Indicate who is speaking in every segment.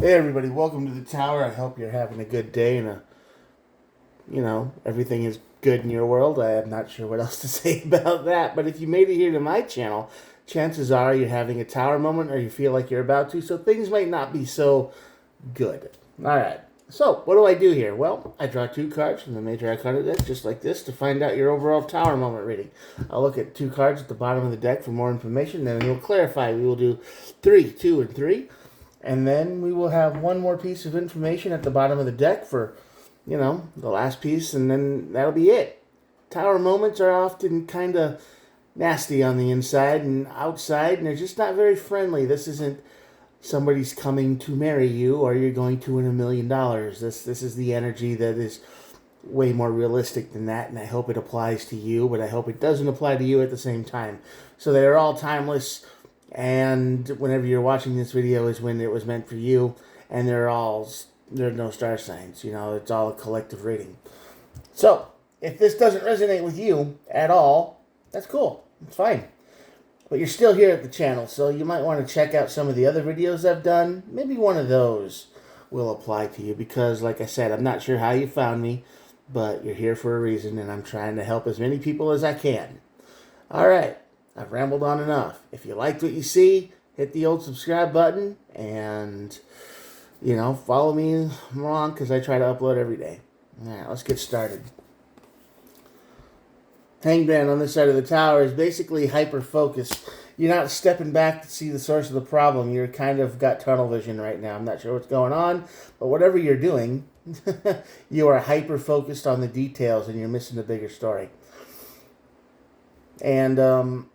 Speaker 1: Hey everybody, welcome to the tower. I hope you're having a good day and everything is good in your world. I am not sure what else to say about that, but if you made it here to my channel, chances are you're having a tower moment or you feel like you're about to, so things might not be so good. All right. So, what do I do here? Well, I draw two cards from the Major Arcana deck, just like this, to find out your overall tower moment reading. I'll look at two cards at the bottom of the deck for more information, then we'll clarify. We will do 3, 2, and 3. And then we will have one more piece of information at the bottom of the deck for, the last piece, and then that'll be it. Tower moments are often kind of nasty on the inside and outside, and they're just not very friendly. This isn't somebody's coming to marry you or you're going to win $1 million. This is the energy that is way more realistic than that, and I hope it applies to you, but I hope it doesn't apply to you at the same time. So they are all timeless, and whenever you're watching this video is when it was meant for you, and there's no star signs. It's all a collective rating. So if this doesn't resonate with you at all, that's cool. It's fine. But you're still here at the channel, so you might want to check out some of the other videos I've done. Maybe one of those will apply to you because, like I said, I'm not sure how you found me, but you're here for a reason, and I'm trying to help as many people as I can. All right, I've rambled on enough. If you liked what you see, hit the old subscribe button and, follow me along because I try to upload every day. All right, let's get started. Hangman on this side of the tower is basically hyper-focused. You're not stepping back to see the source of the problem. You're kind of got tunnel vision right now. I'm not sure what's going on, but whatever you're doing, you are hyper-focused on the details and you're missing the bigger story. And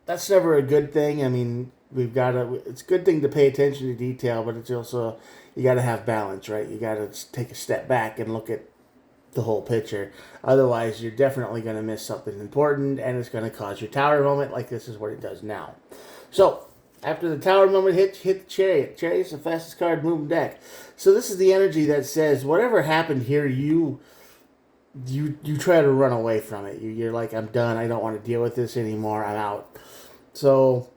Speaker 1: that's never a good thing. I mean, it's a good thing to pay attention to detail, but it's also, you got to have balance, right? You got to take a step back and look at the whole picture. Otherwise, you're definitely going to miss something important, and it's going to cause your tower moment, like this is what it does now. So, after the tower moment hit the Chariot. Chariot's the fastest card moving deck. So this is the energy that says, whatever happened here, you try to run away from it. You're like, I'm done. I don't want to deal with this anymore. I'm out. So,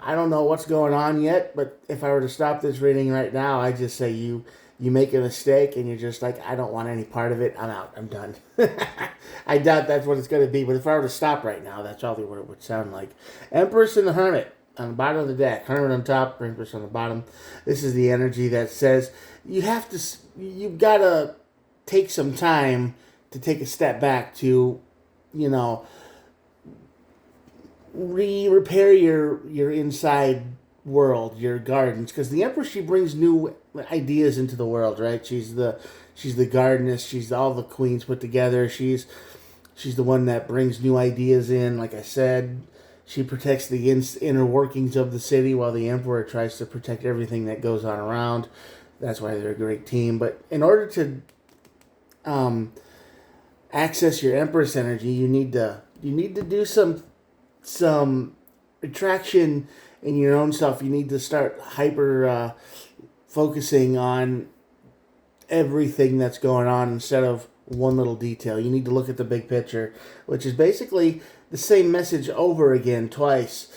Speaker 1: I don't know what's going on yet, but if I were to stop this reading right now, I just say you make a mistake and you're just like, I don't want any part of it. I'm out. I'm done. I doubt that's what it's going to be, but if I were to stop right now, that's probably what it would sound like. Empress and the Hermit on the bottom of the deck. Hermit on top, Empress on the bottom. This is the energy that says you've got to take some time to take a step back to, repair your inside world, your gardens, because the Empress, she brings new ideas into the world, right? She's the gardeness. She's all the queens put together. She's the one that brings new ideas in. Like I said, she protects the inner workings of the city, while the Emperor tries to protect everything that goes on around. That's why they're a great team. But in order to access your Empress energy, you need to do some attraction in your own stuff. You need to start hyper focusing on everything that's going on instead of one little detail. You need to look at the big picture, which is basically the same message over again twice.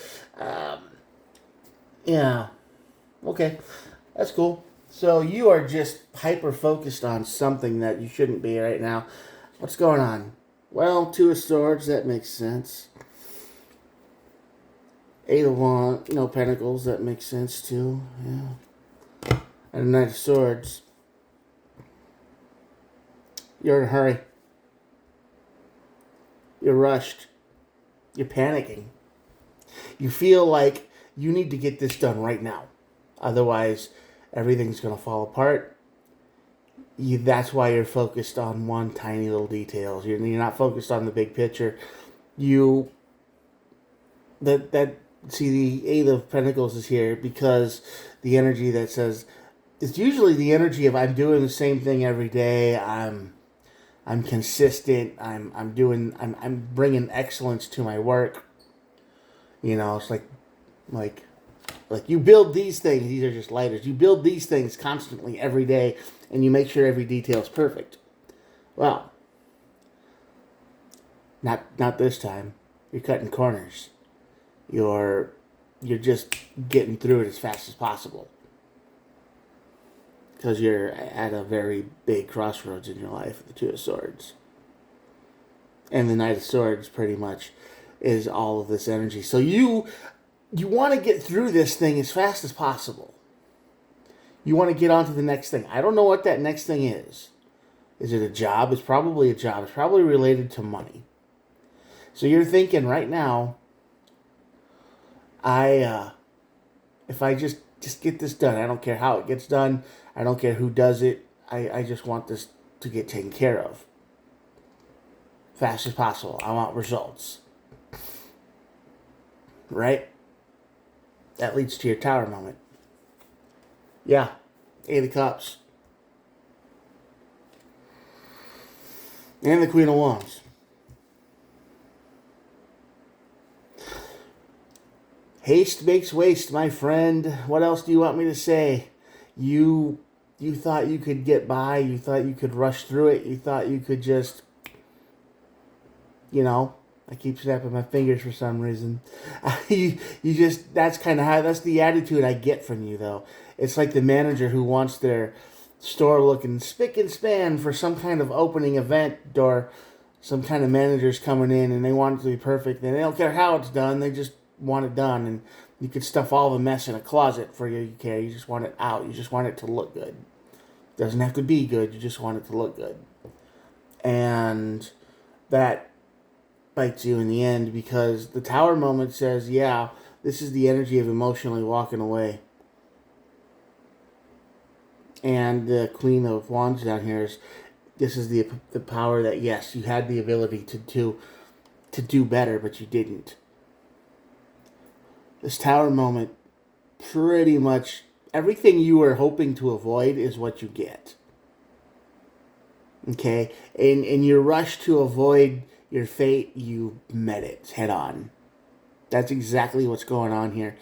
Speaker 1: Yeah. Okay. That's cool. So you are just hyper focused on something that you shouldn't be right now. What's going on? Well, Two of Swords, that makes sense. Eight of Wands, Pentacles, that makes sense too. Yeah. And Knight of Swords. You're in a hurry. You're rushed. You're panicking. You feel like you need to get this done right now. Otherwise, everything's going to fall apart. That's why you're focused on one tiny little details. You're not focused on the big picture. See, the Eight of Pentacles is here because the energy that says, it's usually the energy of, I'm doing the same thing every day. I'm consistent. I'm bringing excellence to my work. It's like you build these things. These are just lighters. You build these things constantly every day, and you make sure every detail is perfect. Well, not this time. You're cutting corners. You're just getting through it as fast as possible. because you're at a very big crossroads in your life, the Two of Swords. And the Knight of Swords pretty much is all of this energy. So you want to get through this thing as fast as possible. You want to get on to the next thing. I don't know what that next thing is. Is it a job? It's probably a job. It's probably related to money. So you're thinking right now, if I just get this done, I don't care how it gets done. I don't care who does it. I just want this to get taken care of. Fast as possible. I want results. Right? That leads to your Tower moment. Yeah. 8 of Cups. And the Queen of Wands. Haste makes waste, my friend. What else do you want me to say? You thought you could get by. You thought you could rush through it. You thought you could just, I keep snapping my fingers for some reason. you just, that's kind of how, that's the attitude I get from you, though. It's like the manager who wants their store looking spick and span for some kind of opening event, or some kind of manager's coming in and they want it to be perfect. And they don't care how it's done. They just want it done. And you could stuff all the mess in a closet for you care. You just want it out. You just want it to look good. It doesn't have to be good. You just want it to look good. And that bites you in the end, because the Tower moment says, yeah, this is the energy of emotionally walking away. And the Queen of Wands down here this is the power that, yes, you had the ability to do better, but you didn't. This Tower moment, pretty much everything you were hoping to avoid is what you get. Okay? In your rush to avoid your fate, you met it head on. That's exactly what's going on here.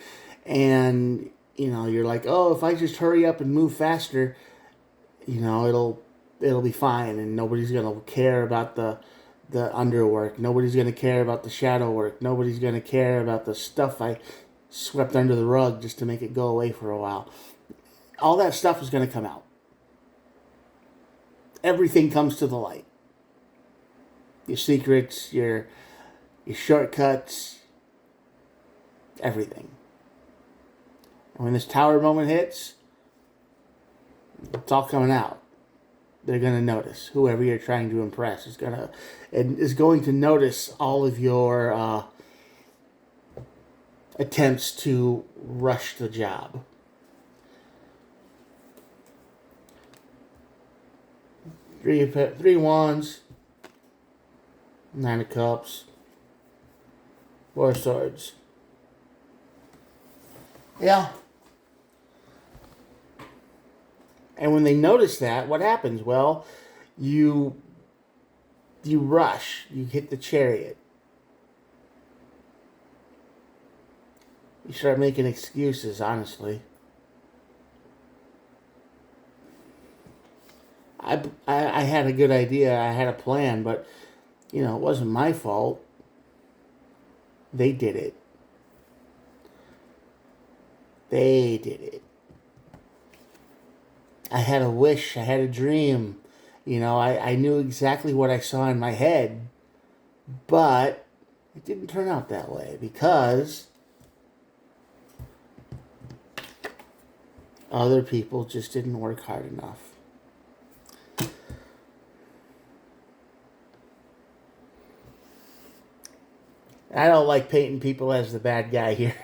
Speaker 1: And, you're like, oh, if I just hurry up and move faster, it'll be fine, and nobody's going to care about the underwork. Nobody's going to care about the shadow work. Nobody's going to care about the stuff I swept under the rug just to make it go away for a while. All that stuff is going to come out. Everything comes to the light. Your secrets, your shortcuts, everything. And when this Tower moment hits, it's all coming out. They're going to notice. Whoever you're trying to impress is going to notice all of your attempts to rush the job. Three Wands, 9 of Cups, 4 of Swords. Yeah. And when they notice that, what happens? Well, you rush. You hit the Chariot. You start making excuses, honestly. I had a good idea. I had a plan, but, it wasn't my fault. They did it. They did it. I had a wish. I had a dream. I knew exactly what I saw in my head. But it didn't turn out that way, because other people just didn't work hard enough. I don't like painting people as the bad guy here.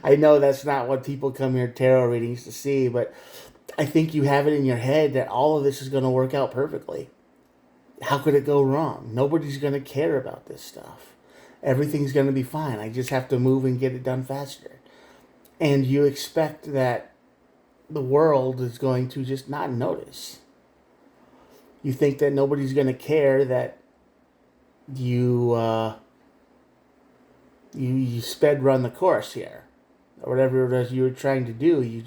Speaker 1: I know that's not what people come here tarot readings to see, but I think you have it in your head that all of this is going to work out perfectly. How could it go wrong? Nobody's going to care about this stuff. Everything's going to be fine. I just have to move and get it done faster. And you expect that the world is going to just not notice. You think that nobody's going to care that you sped run the course here, or whatever it was you were trying to do. You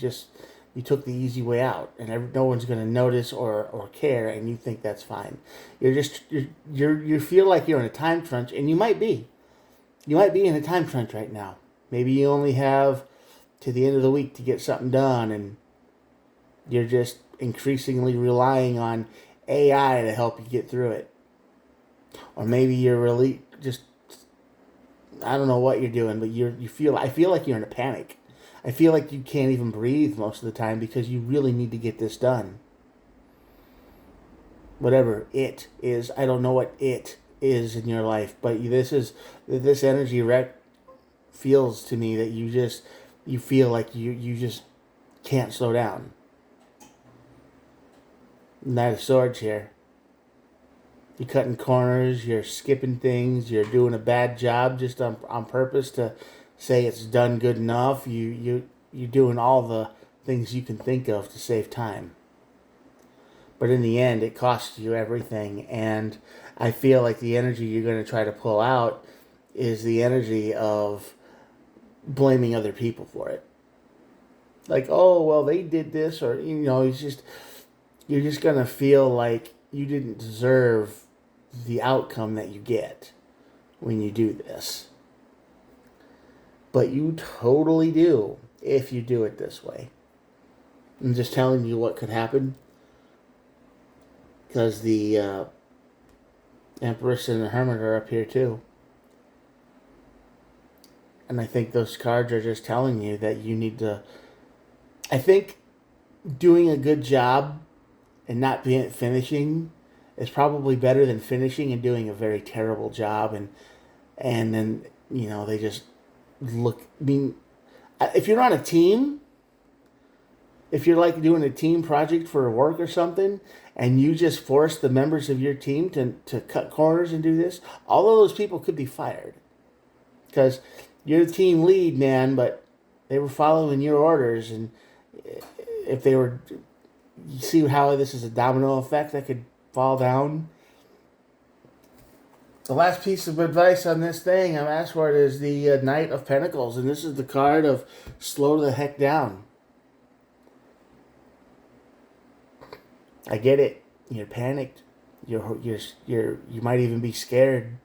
Speaker 1: took the easy way out, and no one's going to notice or care, and you think that's fine. You feel like you're in a time crunch, and you might be in a time crunch right now. Maybe you only have to the end of the week to get something done, and You're just increasingly relying on AI to help you get through it. Or maybe you're really just, I don't know what you're doing, but I feel like you're in a panic. I feel like you can't even breathe most of the time because you really need to get this done. Whatever it is, I don't know what it is in your life, but this energy wreck feels to me that you feel like you just can't slow down. Knight of Swords here. You're cutting corners, you're skipping things, you're doing a bad job just on purpose to say it's done good enough. You're doing all the things you can think of to save time. But in the end, it costs you everything. And I feel like the energy you're going to try to pull out is the energy of blaming other people for it. Like, oh, well, they did this, or, you're just going to feel like you didn't deserve the outcome that you get when you do this. But you totally do if you do it this way. I'm just telling you what could happen. Because the Empress and the Hermit are up here too. And I think those cards are just telling you that you need to... I think doing a good job and not finishing is probably better than finishing and doing a very terrible job. And then, they just look... I mean, if you're on a team... If you're like doing a team project for work or something, and you just force the members of your team to cut corners and do this, all of those people could be fired. Because you're the team lead, man, but they were following your orders, and if they were... You see how this is a domino effect that could fall down? The last piece of advice on this thing I'm asked for is the Knight of Pentacles, and this is the card of slow the heck down. I get it. You're panicked. You might even be scared.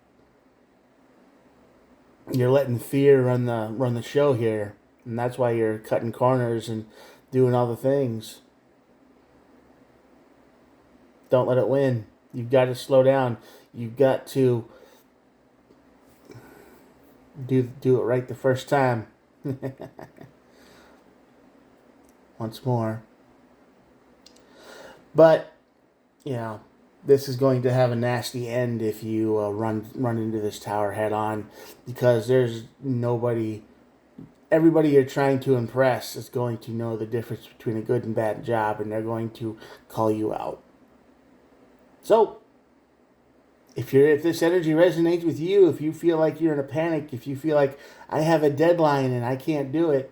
Speaker 1: You're letting fear run the show here, and that's why you're cutting corners and doing all the things. Don't let it win. You've got to slow down. You've got to do it right the first time. Once more. But, this is going to have a nasty end if you run into this tower head on, because there's nobody... Everybody you're trying to impress is going to know the difference between a good and bad job, and they're going to call you out. So, if this energy resonates with you, if you feel like you're in a panic, if you feel like I have a deadline and I can't do it,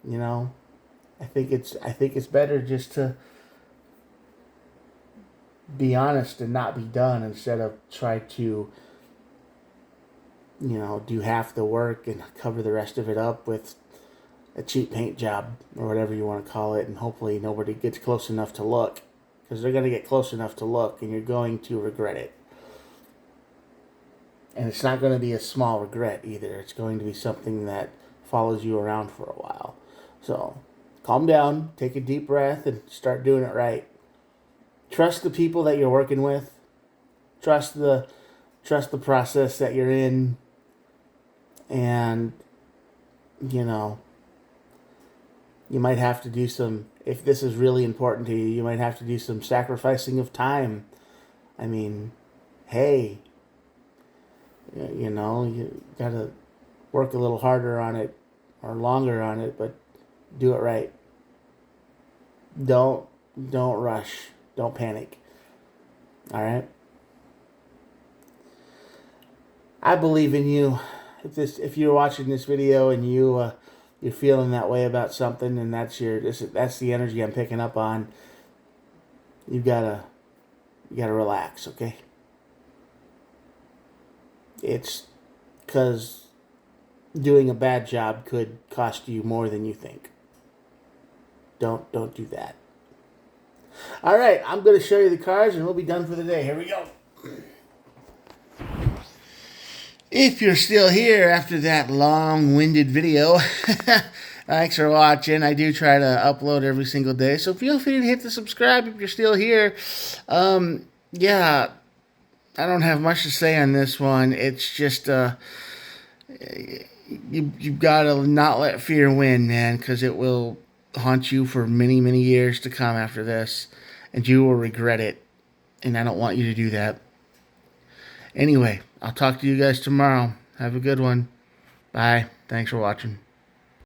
Speaker 1: I think it's better just to be honest and not be done, instead of try to do half the work and cover the rest of it up with a cheap paint job or whatever you want to call it, and hopefully nobody gets close enough to look, because they're going to get close enough to look and you're going to regret it. And it's not going to be a small regret either. It's going to be something that follows you around for a while. So calm down, take a deep breath, and start doing it right. Trust the people that you're working with. Trust the process that you're in. And, you might have to do some, if this is really important to you, you might have to do some sacrificing of time. I mean, hey, you got to work a little harder on it or longer on it, but do it right. Don't rush. Don't panic. All right? I believe in you. If you're watching this video and you're feeling that way about something, and that's the energy I'm picking up on, you gotta relax, okay? It's because doing a bad job could cost you more than you think. Don't do that. All right, I'm going to show you the cards, and we'll be done for the day. Here we go. If you're still here after that long-winded video, Thanks for watching. I do try to upload every single day, so feel free to hit the subscribe if you're still here. Yeah, I don't have much to say on this one. It's just you've got to not let fear win, man, because it will haunt you for many, many years to come after this, and you will regret it. And I don't want you to do that. Anyway, I'll talk to you guys tomorrow. Have a good one. Bye. Thanks for watching.